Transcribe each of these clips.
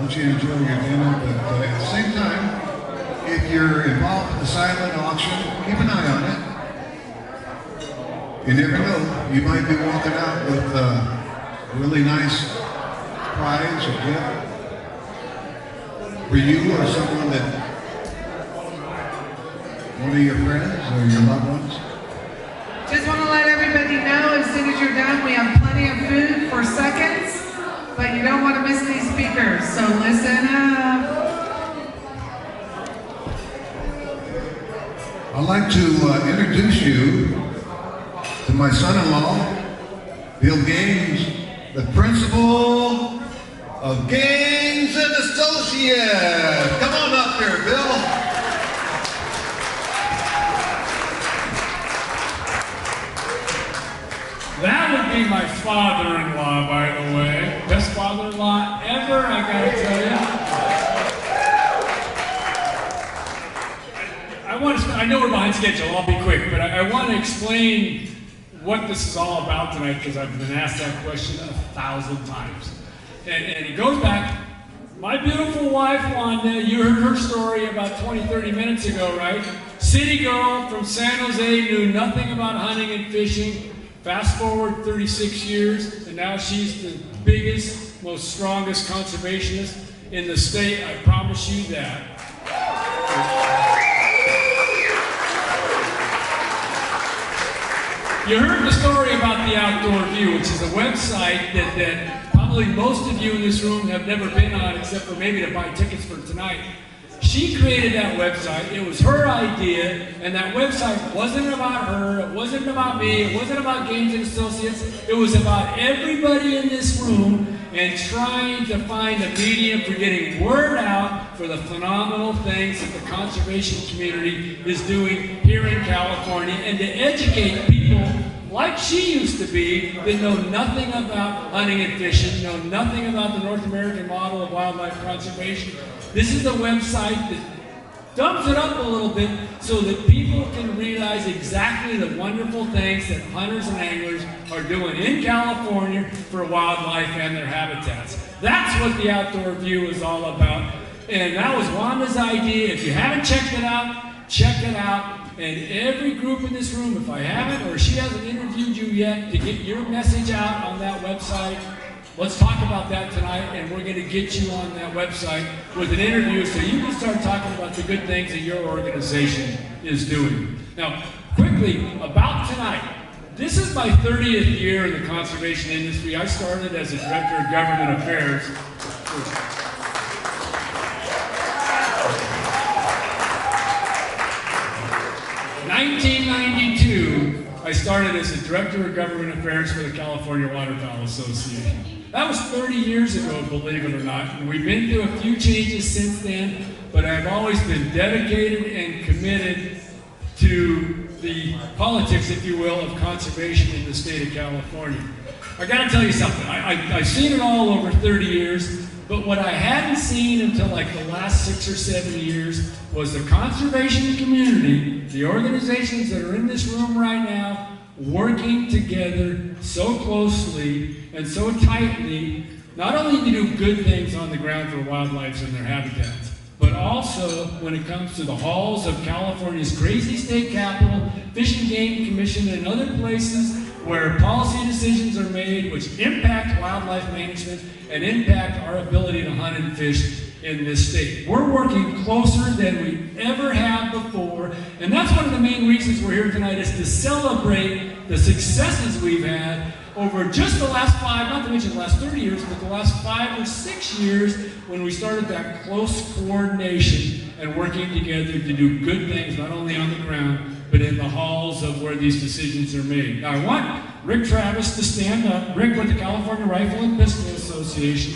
want you to enjoy your dinner, but at the same time, if you're involved in the silent auction, keep an eye on it. You never know, you might be walking out with a really nice prize or gift for you or someone that, one of your friends or your loved ones. Just want to let everybody know as soon as you're done, we have plenty of food for seconds, but you don't want to miss these speakers, so listen up. I'd like to introduce you to my son-in-law, Bill Gaines, the principal of Gaines and Associates. Come on up here, Bill. That would be my father-in-law, by the way. Best father-in-law ever, I gotta tell you. I know we're behind schedule, I'll be quick, but I want to explain what this is all about tonight, because I've been asked that question 1,000 times. And it goes back, my beautiful wife, Wanda, you heard her story about 20, 30 minutes ago, right? City girl from San Jose, knew nothing about hunting and fishing. Fast forward 36 years, and now she's the biggest, most strongest conservationist in the state. I promise you that. You heard the story about the Outdoor View, which is a website that probably most of you in this room have never been on, except for maybe to buy tickets for tonight. She created that website. It was her idea, and that website wasn't about her, it wasn't about me, it wasn't about Gaines and Associates. It was about everybody in this room and trying to find a medium for getting word out for the phenomenal things that the conservation community is doing here in California, and to educate people like she used to be that know nothing about hunting and fishing, know nothing about the North American model of wildlife conservation. This is a website that dumps it up a little bit so that people can realize exactly the wonderful things that hunters and anglers are doing in California for wildlife and their habitats. That's what the Outdoor View is all about. And that was Wanda's idea. If you haven't checked it out, check it out. And every group in this room, if I haven't or she hasn't interviewed you yet, to get your message out on that website, let's talk about that tonight, and we're going to get you on that website with an interview so you can start talking about the good things that your organization is doing. Now, quickly, about tonight. This is my 30th year in the conservation industry. I started as a director of government affairs. 1992, I started as a director of government affairs for the California Waterfowl Association. That was 30 years ago, believe it or not. And we've been through a few changes since then, but I've always been dedicated and committed to the politics, if you will, of conservation in the state of California. I gotta tell you something, I've seen it all over 30 years, but what I hadn't seen until like the last 6 or 7 years was the conservation community, the organizations that are in this room right now, working together so closely and so tightly, not only to do good things on the ground for wildlife and their habitats, but also when it comes to the halls of California's crazy state capital, Fish and Game Commission, and other places where policy decisions are made which impact wildlife management and impact our ability to hunt and fish in this state. We're working closer than we ever have before, and that's one of the main reasons we're here tonight, is to celebrate the successes we've had over just the last 5, not to mention the last 30 years, but the last 5 or 6 years when we started that close coordination and working together to do good things, not only on the ground, but in the halls of where these decisions are made. Now I want Rick Travis to stand up. Rick with the California Rifle and Pistol Association.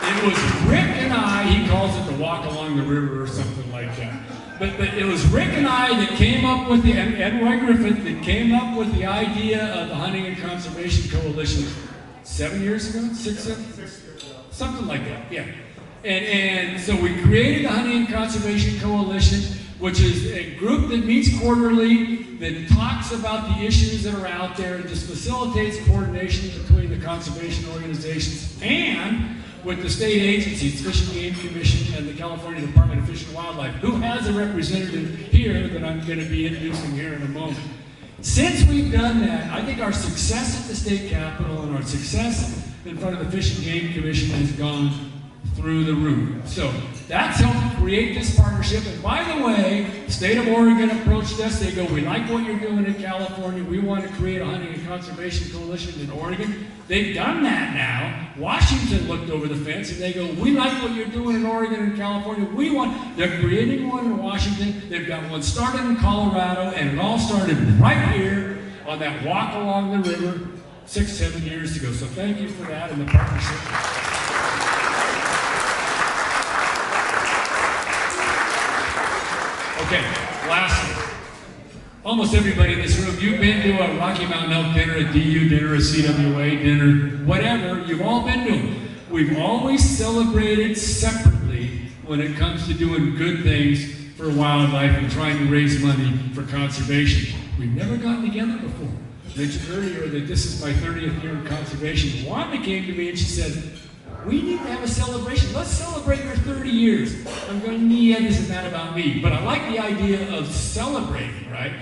It was Rick and I, he calls it the walk along the river or something like that. But it was Rick and I that came up with and Roy Griffith that came up with the idea of the Hunting and Conservation Coalition 7 years ago, 6, 7? Something like that, yeah. And so we created the Hunting and Conservation Coalition. which is a group that meets quarterly, that talks about the issues that are out there, and just facilitates coordination between the conservation organizations and with the state agencies, Fish and Game Commission and the California Department of Fish and Wildlife, who has a representative here that I'm going to be introducing here in a moment. Since we've done that, I think our success at the state capitol and our success in front of the Fish and Game Commission has gone through the roof. So that's helped create this partnership. And by the way, the state of Oregon approached us. They go, we like what you're doing in California. We want to create a hunting and conservation coalition in Oregon. They've done that now. Washington looked over the fence and they go, we like what you're doing in Oregon and California. They're creating one in Washington. They've got one started in Colorado, and it all started right here on that walk along the river 6-7 years ago. So thank you for that and the partnership. Okay, lastly, almost everybody in this room, you've been to a Rocky Mountain Elk dinner, a DU dinner, a CWA dinner, whatever, you've all been to them. We've always celebrated separately when it comes to doing good things for wildlife and trying to raise money for conservation. We've never gotten together before. I mentioned earlier that this is my 30th year in conservation. Wanda came to me and she said, we need to have a celebration. Let's celebrate your 30 years. I'm going, yeah, this is not about me. But I like the idea of celebrating, right?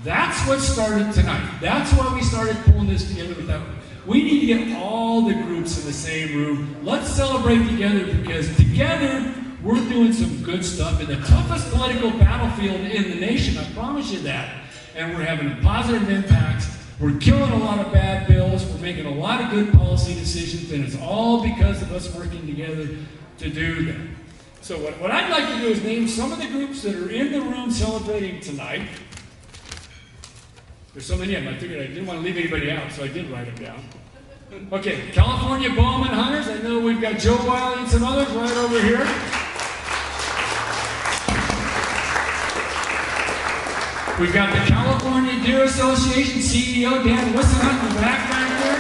That's what started tonight. That's why we started pulling this together with that. We need to get all the groups in the same room. Let's celebrate together, because together we're doing some good stuff in the toughest political battlefield in the nation. I promise you that. And we're having positive impacts. We're killing a lot of bad bills. We're making a lot of good policy decisions, and it's all because of us working together to do that. So what I'd like to do is name some of the groups that are in the room celebrating tonight. There's so many of them. I figured I didn't want to leave anybody out, so I did write them down. Okay, California Bowman Hunters. I know we've got Joe Wiley and some others right over here. We've got the California Deer Association CEO, Dan Wissenhunt, in the back there.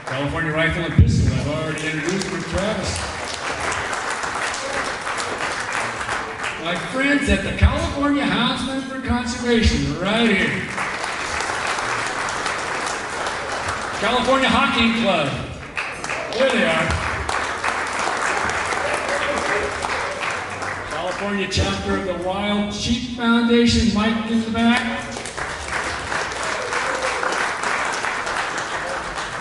California Rifle and Pistol, I've already introduced with Travis. My friends at the California Houndsmen for Conservation, right here. California Hawking Club, there they are. California chapter of the Wild Sheep Foundation, Mike in the back.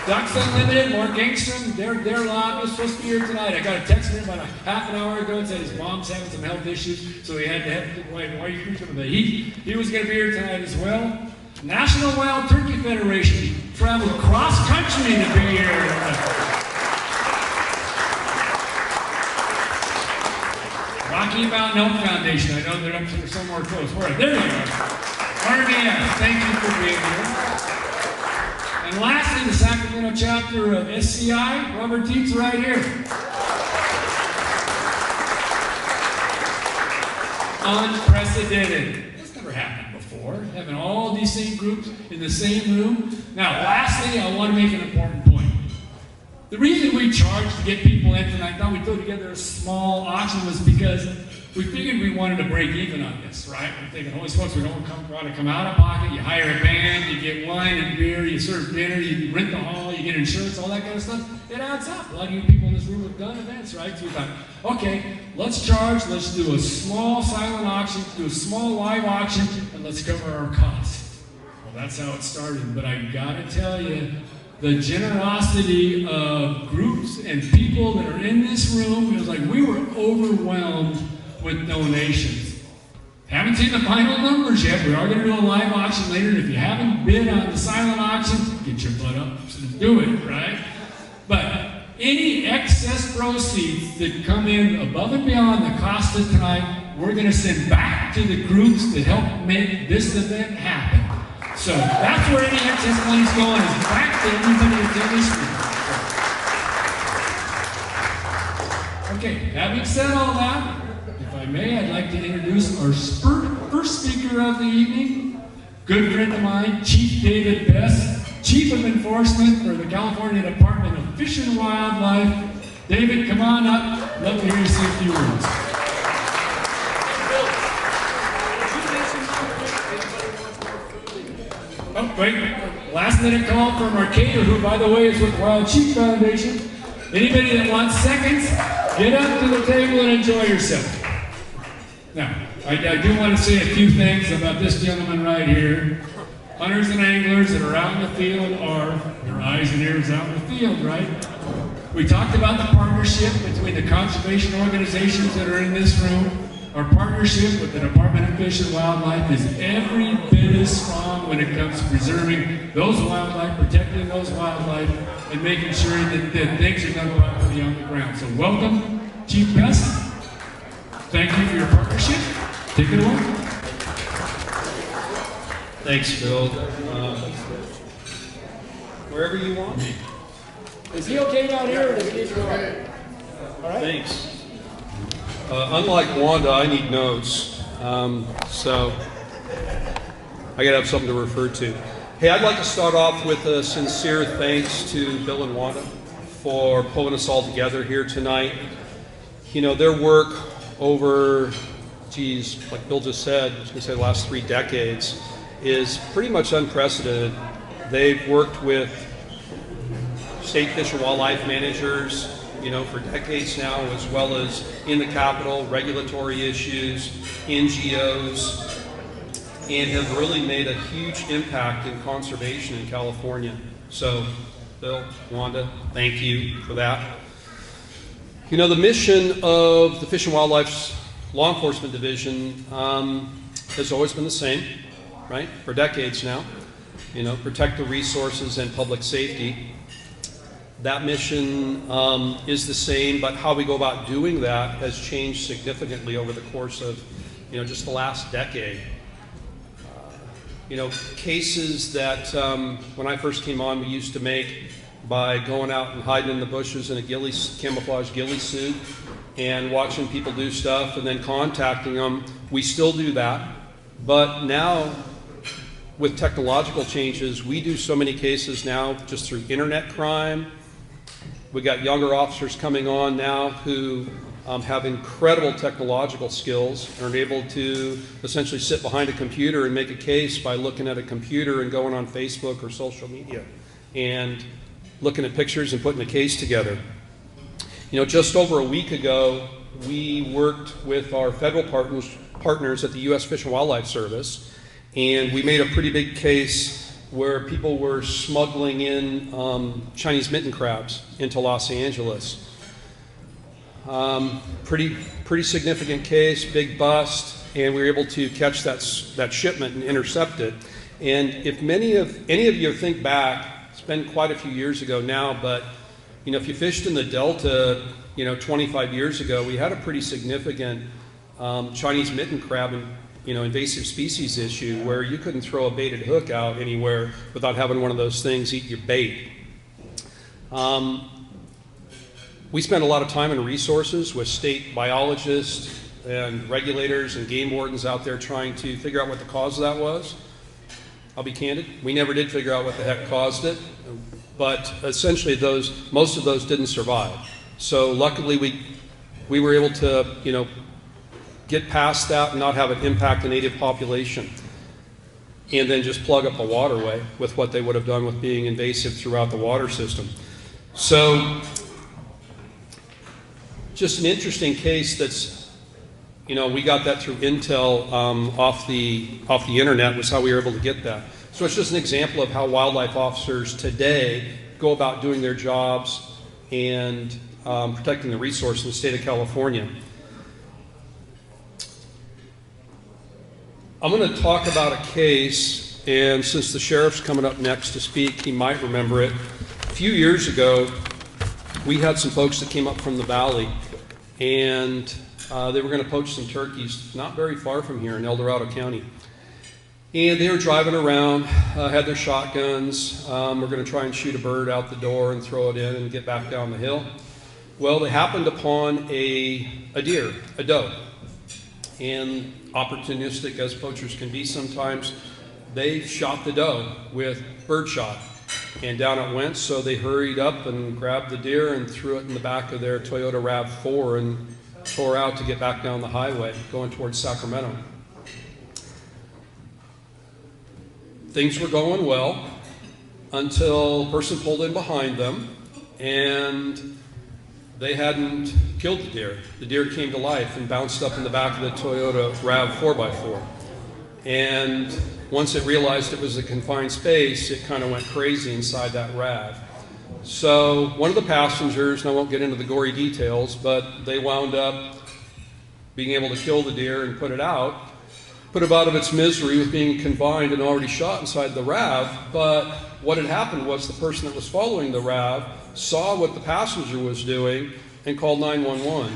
Ducks Unlimited, Mark Engstrom, their lobby is supposed to be here tonight. I got a text from him about a half an hour ago and said his mom's having some health issues, so he had to have, why are you preaching about that? He was going to be here tonight as well. National Wild Turkey Federation traveled cross country to be here. Rocky Mountain Elk Foundation. I know they're up there somewhere close. Where? There you are. RDF, thank you for being here. And lastly, the Sacramento chapter of SCI, Robert Teets right here. Unprecedented. This never happened before, having all these same groups in the same room. Now, lastly, I want to make an important point. The reason we charged to get people in tonight, thought we'd throw together a small auction, was because we figured we wanted to break even on this, right? We're thinking, holy smokes, we don't want to come out of pocket. You hire a band, you get wine and beer, you serve dinner, you rent the hall, you get insurance, all that kind of stuff. It adds up. A lot of you people in this room have done events, right? So we thought, okay, let's charge, let's do a small silent auction, do a small live auction, and let's cover our costs. Well, that's how it started, but I gotta tell you, the generosity of groups and people that are in this room, it was like we were overwhelmed with donations. Haven't seen the final numbers yet. We are going to do a live auction later. And if you haven't bid on the silent auction, get your butt up and do it, right? But any excess proceeds that come in above and beyond the cost of tonight, we're going to send back to the groups that helped make this event happen. So that's where any excess money's going, is back to everybody that's in this room. Okay, having said all that, if I may, I'd like to introduce our first speaker of the evening, good friend of mine, Chief David Best, Chief of Enforcement for the California Department of Fish and Wildlife. David, come on up. love to hear you say a few words. Oh, wait. Last minute call from Arcadia, who, by the way, is with Wild Sheep Foundation. Anybody that wants seconds, get up to the table and enjoy yourself. Now, I do want to say a few things about this gentleman right here. Hunters and anglers that are out in the field are their eyes and ears out in the field, right? We talked about the partnership between the conservation organizations that are in this room. Our partnership with the Department of Fish and Wildlife is every bit as strong when it comes to preserving those wildlife, protecting those wildlife, and making sure that things are done properly on the ground. So welcome, Chief Best. Thank you for your partnership. Take it away. Thanks, Bill. Wherever you want me. Is he okay down here, or does he need to go? All right. Thanks. Unlike Wanda, I need notes, so I gotta have something to refer to. Hey, I'd like to start off with a sincere thanks to Bill and Wanda for pulling us all together here tonight. You know, their work over, like Bill just said, I was gonna say the last 3 decades, is pretty much unprecedented. They've worked with state fish and wildlife managers, you know, for decades now, as well as in the Capitol, regulatory issues, NGOs, and have really made a huge impact in conservation in California. So, Bill, Wanda, thank you for that. You know, the mission of the Fish and Wildlife's Law Enforcement Division has always been the same, right, for decades now. You know, protect the resources and public safety. That mission is the same, but how we go about doing that has changed significantly over the course of, you know, just the last decade. You know, cases that when I first came on we used to make by going out and hiding in the bushes in a camouflage ghillie suit and watching people do stuff and then contacting them. We still do that, but now with technological changes, we do so many cases now just through internet crime. We got younger officers coming on now who have incredible technological skills and are able to essentially sit behind a computer and make a case by looking at a computer and going on Facebook or social media and looking at pictures and putting a case together. You know, just over a week ago, we worked with our federal partners at the U.S. Fish and Wildlife Service, and we made a pretty big case where people were smuggling in Chinese mitten crabs into Los Angeles. Pretty significant case, big bust, and we were able to catch that shipment and intercept it. And if any of you think back, it's been quite a few years ago now, but you know, if you fished in the Delta, you know, 25 years ago, we had a pretty significant Chinese mitten crab and, you know, invasive species issue where you couldn't throw a baited hook out anywhere without having one of those things eat your bait. We spent a lot of time and resources with state biologists and regulators and game wardens out there trying to figure out what the cause of that was. I'll be candid, we never did figure out what the heck caused it, but essentially most of those didn't survive. So luckily we were able to, you know, get past that and not have it impact the native population, and then just plug up a waterway with what they would have done with being invasive throughout the water system. So just an interesting case that's, you know, we got that through intel off the internet was how we were able to get that. So it's just an example of how wildlife officers today go about doing their jobs and protecting the resource in the state of California. I'm going to talk about a case, and since the sheriff's coming up next to speak, he might remember it. A few years ago, we had some folks that came up from the valley, and they were going to poach some turkeys not very far from here in El Dorado County. And they were driving around, had their shotguns, were going to try and shoot a bird out the door and throw it in and get back down the hill. Well, they happened upon a deer, a doe. And opportunistic as poachers can be sometimes, they shot the doe with birdshot. and down it went. So they hurried up and grabbed the deer and threw it in the back of their Toyota RAV4 and tore out to get back down the highway going towards Sacramento. Things were going well until a person pulled in behind them, and they hadn't killed the deer. The deer came to life and bounced up in the back of the Toyota RAV 4x4. And once it realized it was a confined space, it kind of went crazy inside that RAV. So one of the passengers, and I won't get into the gory details, but they wound up being able to kill the deer and put it out of its misery with being confined and already shot inside the RAV. But what had happened was the person that was following the RAV saw what the passenger was doing and called 911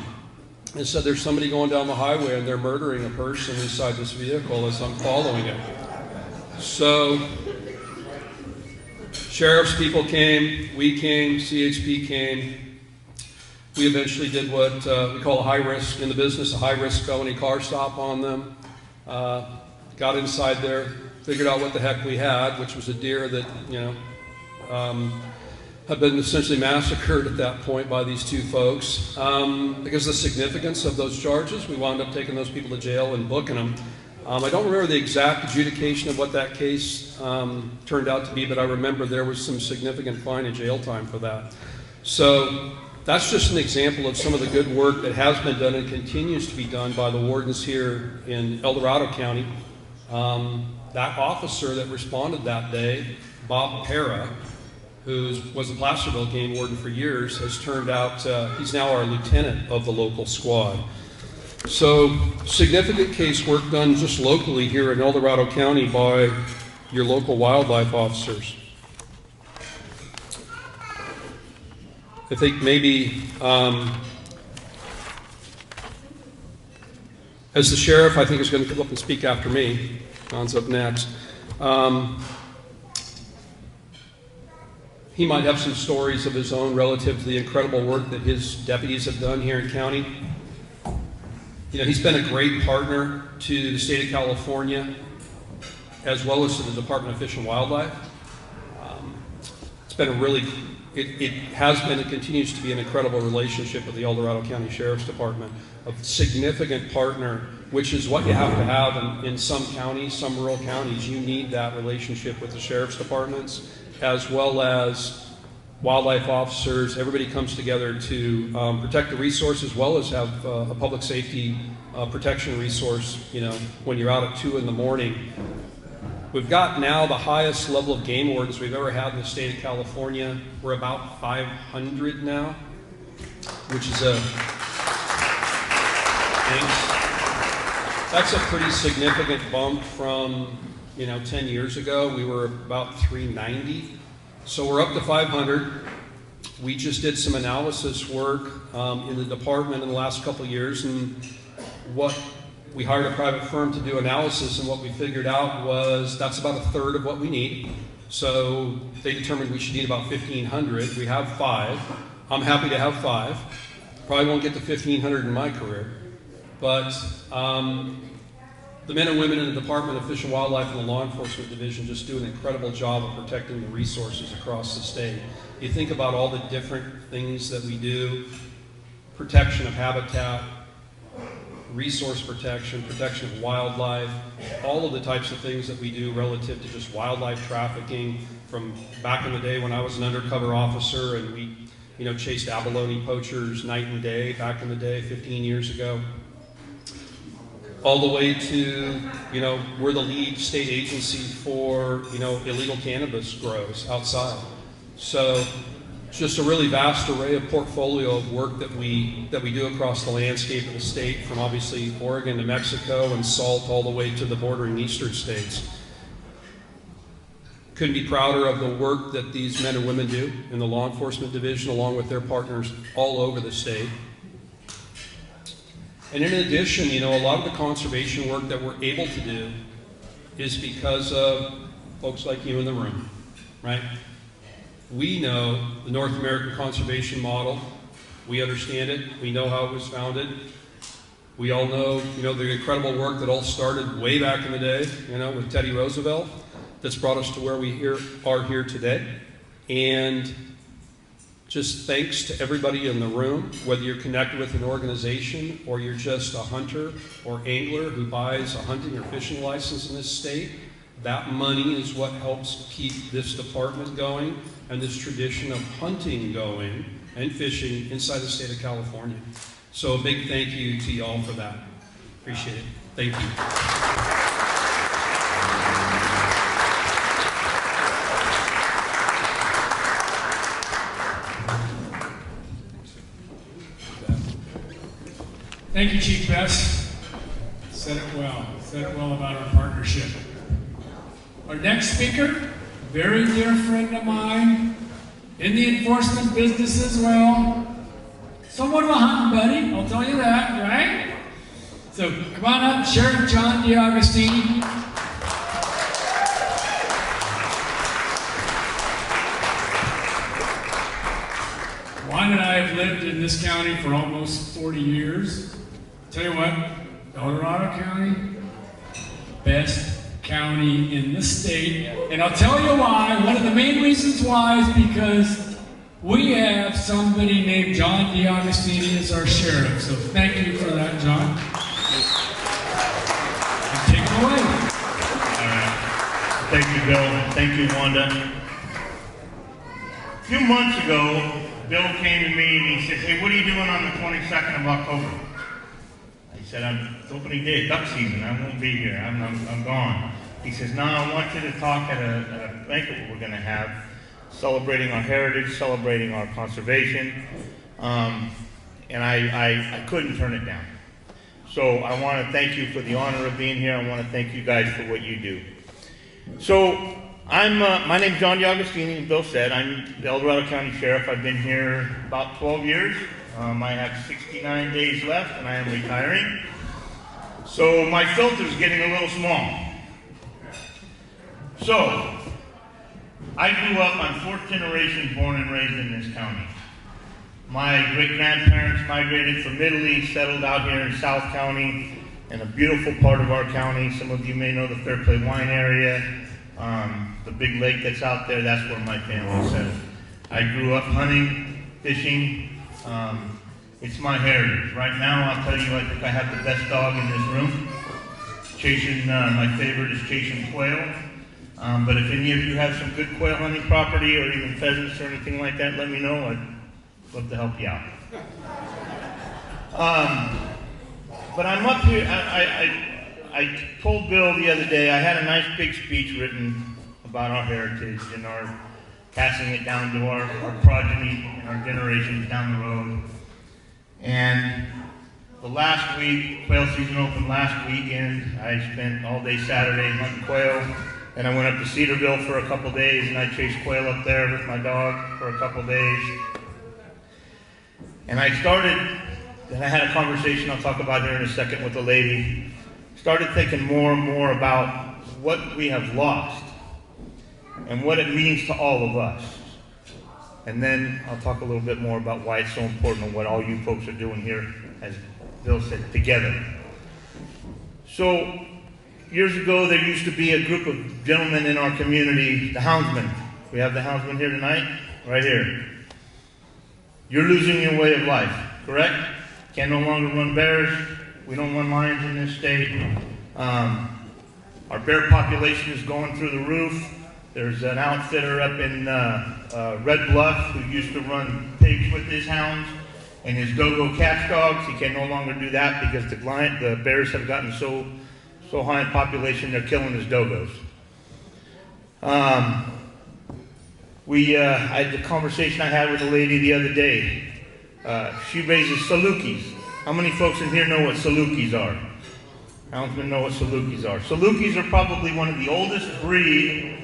and said, there's somebody going down the highway and they're murdering a person inside this vehicle as I'm following it. So sheriff's people came, we came, CHP came. We eventually did what we call a high-risk, in the business, a high-risk felony car stop on them. Got inside there, figured out what the heck we had, which was a deer that, had been essentially massacred at that point by these two folks. Because of the significance of those charges, we wound up taking those people to jail and booking them. I don't remember the exact adjudication of what that case turned out to be, but I remember there was some significant fine and jail time for that. So that's just an example of some of the good work that has been done and continues to be done by the wardens here in El Dorado County. That officer that responded that day, Bob Pera, who was a Placerville game warden for years, has turned out, he's now our lieutenant of the local squad. So significant case work done just locally here in El Dorado County by your local wildlife officers. I think maybe as the sheriff, I think, is going to come up and speak after me. John's up next. He might have some stories of his own relative to the incredible work that his deputies have done here in county. He's been a great partner to the state of California, as well as to the Department of Fish and Wildlife. It's been a really, it has been and continues to be an incredible relationship with the El Dorado County Sheriff's Department, a significant partner, which is what you have to have in some counties, some rural counties. You need that relationship with the sheriff's departments, as well as wildlife officers. Everybody comes together to protect the resource, as well as have a public safety protection resource, when you're out at 2 in the morning. We've got now the highest level of game wardens we've ever had in the state of California. We're about 500 now, which is that's a pretty significant bump from 10 years ago. We were about 390. So we're up to 500. We just did some analysis work in the department in the last couple of years, and we hired a private firm to do analysis, and what we figured out was that's about a third of what we need. So they determined we should need about 1,500. We have 5. I'm happy to have 5. Probably won't get to 1,500 in my career. But the men and women in the Department of Fish and Wildlife and the Law Enforcement Division just do an incredible job of protecting the resources across the state. You think about all the different things that we do: protection of habitat, resource protection, protection of wildlife, all of the types of things that we do relative to just wildlife trafficking. From back in the day when I was an undercover officer and we, chased abalone poachers night and day back in the day, 15 years ago. All the way to, we're the lead state agency for, illegal cannabis grows outside. So it's just a really vast array of portfolio of work that we do across the landscape of the state, from obviously Oregon to Mexico and salt all the way to the bordering eastern states. Couldn't be prouder of the work that these men and women do in the law enforcement division, along with their partners all over the state. And in addition, a lot of the conservation work that we're able to do is because of folks like you in the room, right? We know the North American conservation model. We understand it. We know how it was founded. We all know, the incredible work that all started way back in the day, with Teddy Roosevelt, that's brought us to where we are here today. And just thanks to everybody in the room, whether you're connected with an organization or you're just a hunter or angler who buys a hunting or fishing license in this state. That money is what helps keep this department going and this tradition of hunting going and fishing inside the state of California. So a big thank you to y'all for that. Appreciate it. Thank you. Thank you, Chief Best. Said it well. Said it well about our partnership. Our next speaker, very dear friend of mine, in the enforcement business as well. Somewhat of a hunting buddy, I'll tell you that, right? So come on up, Sheriff John D'Agostini. Juan and I have lived in this county for almost 40 years. Tell you what, El Dorado County, best county in the state. And I'll tell you why. One of the main reasons why is because we have somebody named John D'Agostini as our sheriff. So thank you for that, John. And take it away. All right. Thank you, Bill. Thank you, Wanda. A few months ago, Bill came to me and he said, "Hey, what are you doing on the 22nd of October?" I said, "It's opening day, duck season. I won't be here. I'm gone." He says, "No, I want you to talk at a banquet we're going to have, celebrating our heritage, celebrating our conservation." And I couldn't turn it down. So I want to thank you for the honor of being here. I want to thank you guys for what you do. So my name's John D'Agostini, and Bill said, I'm the El Dorado County Sheriff. I've been here about 12 years. I have 69 days left, and I am retiring. So my filter's getting a little small. So, I grew up, I'm fourth generation born and raised in this county. My great-grandparents migrated from Italy, settled out here in South County, in a beautiful part of our county. Some of you may know the Fairplay Wine area. The big lake that's out there, that's where my family settled. I grew up hunting, fishing. It's my heritage. Right now, I'll tell you, I think I have the best dog in this room. My favorite is chasing quail. But if any of you have some good quail hunting property or even pheasants or anything like that, let me know. I'd love to help you out. But I'm up here, I told Bill the other day, I had a nice big speech written about our heritage and our passing it down to our progeny and our generations down the road. And the last week, quail season opened last weekend. I spent all day Saturday hunting quail. And I went up to Cedarville for a couple days, and I chased quail up there with my dog for a couple days. And I had a conversation I'll talk about here in a second with a lady. Started thinking more and more about what we have lost and what it means to all of us. And then I'll talk a little bit more about why it's so important and what all you folks are doing here, as Bill said, together. So, years ago, there used to be a group of gentlemen in our community, the houndsmen. We have the houndsmen here tonight, right here. You're losing your way of life, correct? Can no longer run bears. We don't run lions in this state. Our bear population is going through the roof. There's an outfitter up in Red Bluff who used to run pigs with his hounds and his Dogo catch dogs. He can no longer do that because the bears have gotten so high in population, they're killing his dogos. The conversation I had with a lady the other day, she raises Salukis. How many folks in here know what Salukis are? Houndsmen know what Salukis are. Salukis are probably one of the oldest breed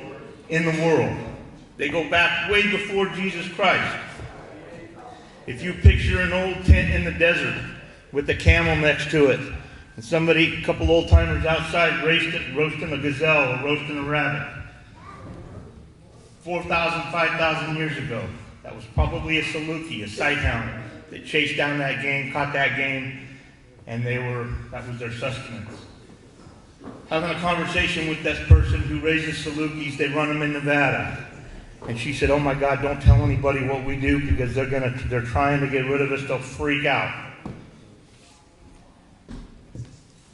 in the world. They go back way before Jesus Christ. If you picture an old tent in the desert with a camel next to it, and a couple old timers outside roasting a gazelle or roasting a rabbit. 4,000, 5,000 years ago, that was probably a Saluki, a sighthound, that chased down that game, caught that game, and that was their sustenance. Having a conversation with this person who raises Salukis, they run them in Nevada. And she said, "Oh my God, don't tell anybody what we do because they're trying to get rid of us. They'll freak out."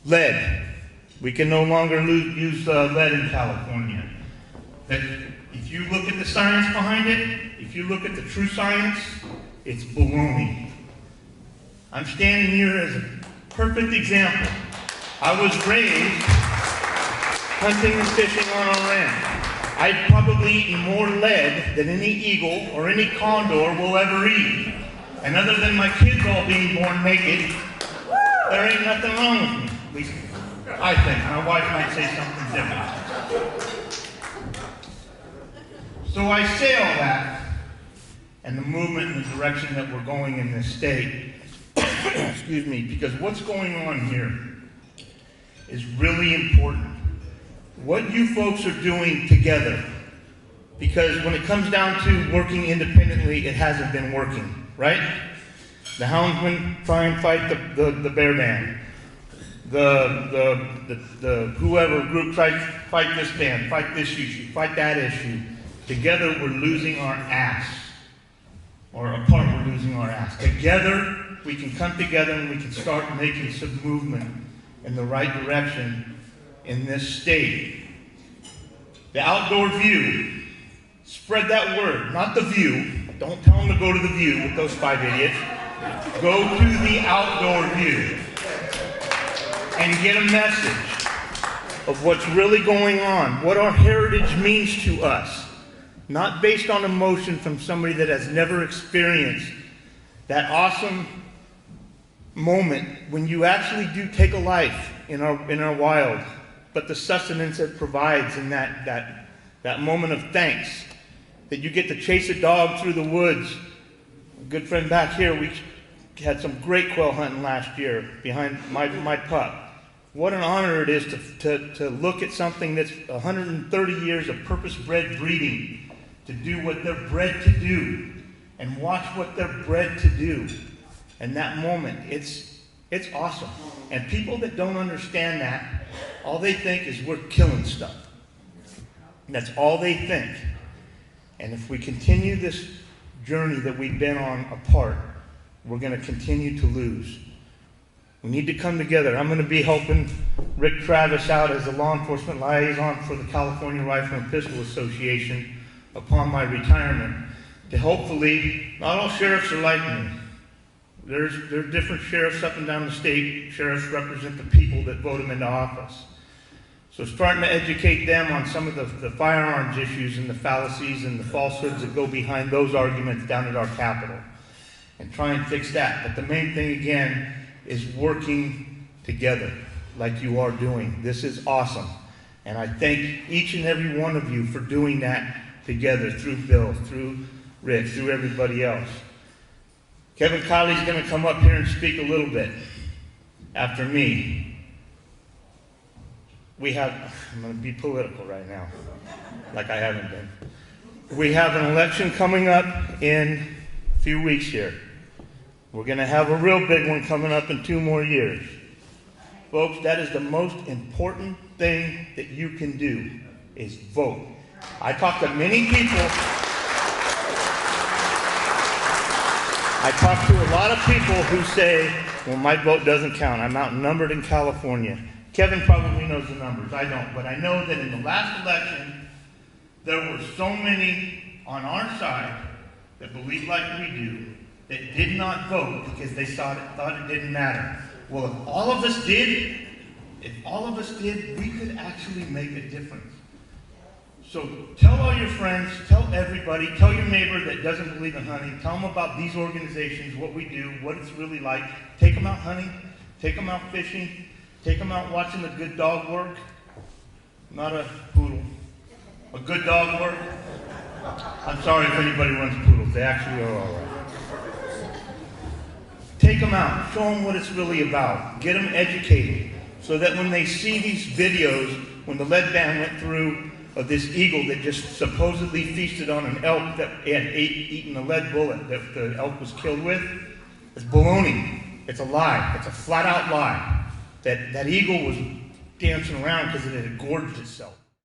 Lead. We can no longer use lead in California. But if you look at the science behind it, if you look at the true science, it's baloney. I'm standing here as a perfect example. I was raised hunting and fishing on a ranch. I've probably eaten more lead than any eagle or any condor will ever eat. And other than my kids all being born naked, there ain't nothing wrong with me. At least I think. My wife might say something different. So I say all that, and the movement and the direction that we're going in this state, excuse me, because what's going on here is really important. What you folks are doing together, because when it comes down to working independently, it hasn't been working, right? The houndsmen try and fight the bear band. The whoever group tries to fight this band, fight this issue, fight that issue. Together we're losing our ass. Or apart we're losing our ass. Together we can come together and we can start making some movement in the right direction in this state. The Outdoor View. Spread that word, not the View. Don't tell them to go to the View with those 5 idiots. Go to the Outdoor View and get a message of what's really going on, what our heritage means to us, not based on emotion from somebody that has never experienced that awesome moment when you actually do take a life in our wild, but the sustenance it provides in that moment of thanks, that you get to chase a dog through the woods. A good friend back here, we had some great quail hunting last year behind my pup. What an honor it is to look at something that's 130 years of purpose-bred breeding, to do what they're bred to do, and watch what they're bred to do. And that moment, it's awesome. And people that don't understand that, all they think is we're killing stuff. And that's all they think. And if we continue this journey that we've been on apart, we're going to continue to lose. We need to come together. I'm going to be helping Rick Travis out as a law enforcement liaison for the California Rifle and Pistol Association upon my retirement, to hopefully, not all sheriffs are like me. There's different sheriffs up and down the state. Sheriffs represent the people that vote them into office. So starting to educate them on some of the firearms issues and the fallacies and the falsehoods that go behind those arguments down at our Capitol, and try and fix that. But the main thing, again, is working together like you are doing. This is awesome. And I thank each and every one of you for doing that together, through Bill, through Rick, through everybody else. Kevin Kiley's going to come up here and speak a little bit after me. I'm going to be political right now, like I haven't been. We have an election coming up in a few weeks here. We're going to have a real big one coming up in 2 more years. Folks, that is the most important thing that you can do, is vote. I talk to many people. I talk to a lot of people who say, well, my vote doesn't count. I'm outnumbered in California. Kevin probably knows the numbers. I don't. But I know that in the last election, there were so many on our side that believe like we do, that did not vote because they thought it didn't matter. Well, if all of us did, we could actually make a difference. So tell all your friends, tell everybody, tell your neighbor that doesn't believe in hunting, tell them about these organizations, what we do, what it's really like. Take them out hunting, take them out fishing, take them out watching the good dog work. Not a poodle. A good dog work. I'm sorry if anybody runs poodles, they actually are all right. Take them out, show them what it's really about, get them educated, so that when they see these videos, when the lead band went through of this eagle that just supposedly feasted on an elk that had eaten a lead bullet that the elk was killed with, it's baloney. It's a lie. It's a flat out lie. That eagle was dancing around because it had gorged itself.